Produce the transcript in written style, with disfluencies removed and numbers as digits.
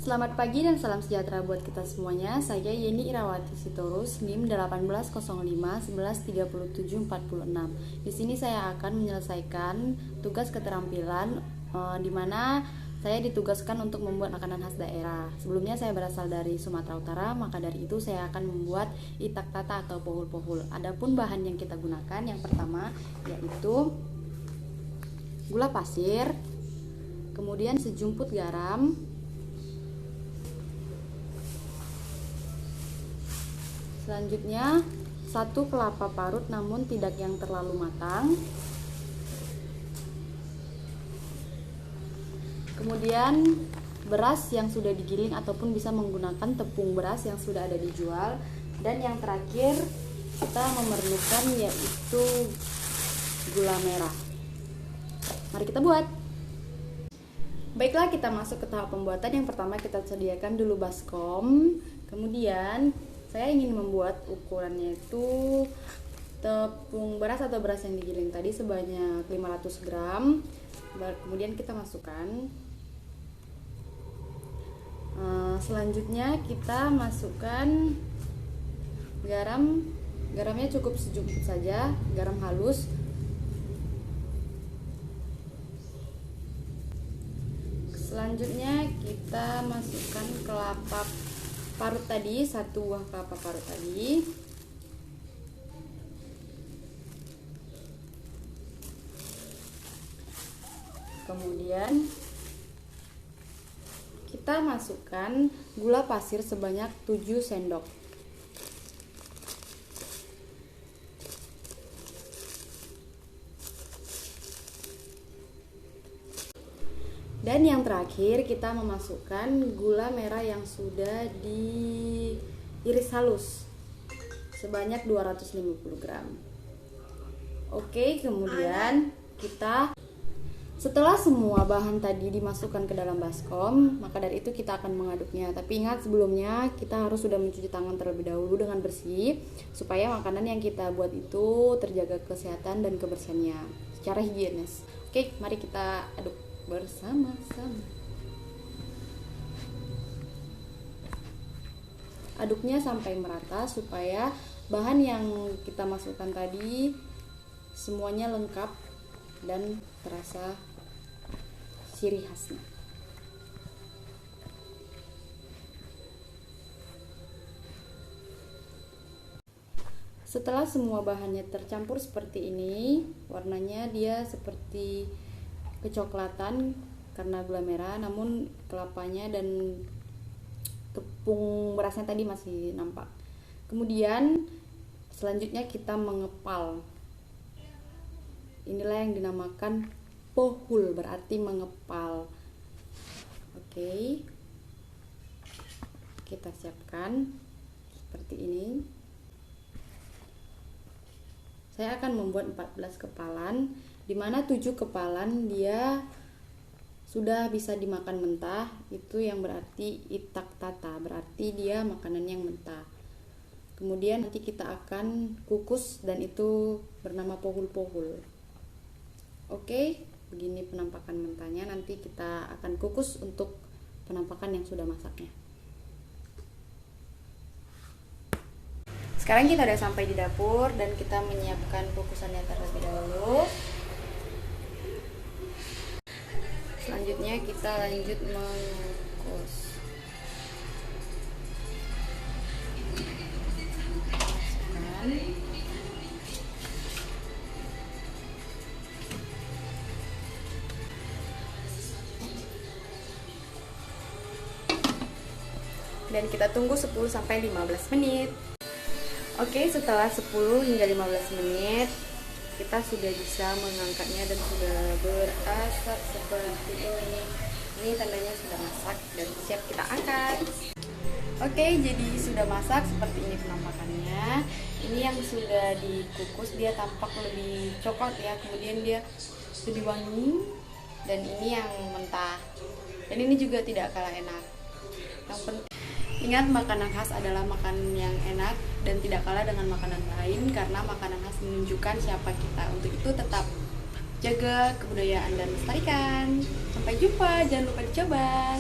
Selamat pagi dan salam sejahtera buat kita semuanya. Saya Yeni Irawati Sitorus, NIM 1805 113746. Di sini saya akan menyelesaikan tugas keterampilan di mana saya ditugaskan untuk membuat makanan khas daerah. Sebelumnya saya berasal dari Sumatera Utara, maka dari itu saya akan membuat itak tata atau pohul-pohul. Adapun bahan yang kita gunakan yang pertama yaitu gula pasir, kemudian sejumput garam, selanjutnya 1 kelapa parut namun tidak yang terlalu matang. Kemudian beras yang sudah digiling ataupun bisa menggunakan tepung beras yang sudah ada dijual. Dan yang terakhir kita memerlukan yaitu gula merah. Mari kita buat. Baiklah, kita masuk ke tahap pembuatan. Yang pertama kita sediakan dulu baskom. Kemudian saya ingin membuat ukurannya itu tepung beras atau beras yang digiling tadi sebanyak 500 gram. Kemudian kita masukkan. Selanjutnya kita masukkan garam. Garamnya cukup sejumput saja, garam halus. Selanjutnya kita masukkan kelapa parut tadi, 1 buah kelapa parut tadi. Kemudian kita masukkan gula pasir sebanyak 7 sendok. Dan yang terakhir kita memasukkan gula merah yang sudah diiris halus sebanyak 250 gram. Oke, kemudian setelah semua bahan tadi dimasukkan ke dalam baskom, maka dari itu kita akan mengaduknya. Tapi ingat, sebelumnya kita harus sudah mencuci tangan terlebih dahulu dengan bersih supaya makanan yang kita buat itu terjaga kesehatan dan kebersihannya secara higienis. Oke, mari kita aduk bersama-sama. Aduknya sampai merata supaya bahan yang kita masukkan tadi semuanya lengkap dan terasa ciri khasnya. Setelah semua bahannya tercampur seperti ini, warnanya dia seperti kecoklatan karena gula merah, namun kelapanya dan tepung berasnya tadi masih nampak. Kemudian selanjutnya kita mengepal. Inilah yang dinamakan pohul, berarti mengepal. Oke, kita siapkan seperti ini. Saya akan membuat 14 kepalan, di mana 7 kepalan dia sudah bisa dimakan mentah. Itu yang berarti itak tata, berarti dia makanan yang mentah. Kemudian nanti kita akan kukus dan itu bernama pohul-pohul. Oke, begini penampakan mentahnya. Nanti kita akan kukus untuk penampakan yang sudah masaknya. Sekarang kita udah sampai di dapur dan kita menyiapkan kukusannya terlebih dahulu. Selanjutnya kita lanjut mengukus. Dan kita tunggu 10-15 menit. Oke, setelah 10 hingga 15 menit kita sudah bisa mengangkatnya dan sudah berasap seperti ini. Ini tandanya sudah masak dan siap kita angkat. Oke, jadi sudah masak seperti ini penampakannya. Ini yang sudah dikukus, dia tampak lebih coklat ya, kemudian dia lebih wangi. Dan ini yang mentah. Dan ini juga tidak kalah enak. Yang penting ingat, makanan khas adalah makanan yang enak dan tidak kalah dengan makanan lain, karena makanan khas menunjukkan siapa kita. Untuk itu tetap jaga kebudayaan dan lestarikan. Sampai jumpa, jangan lupa dicoba.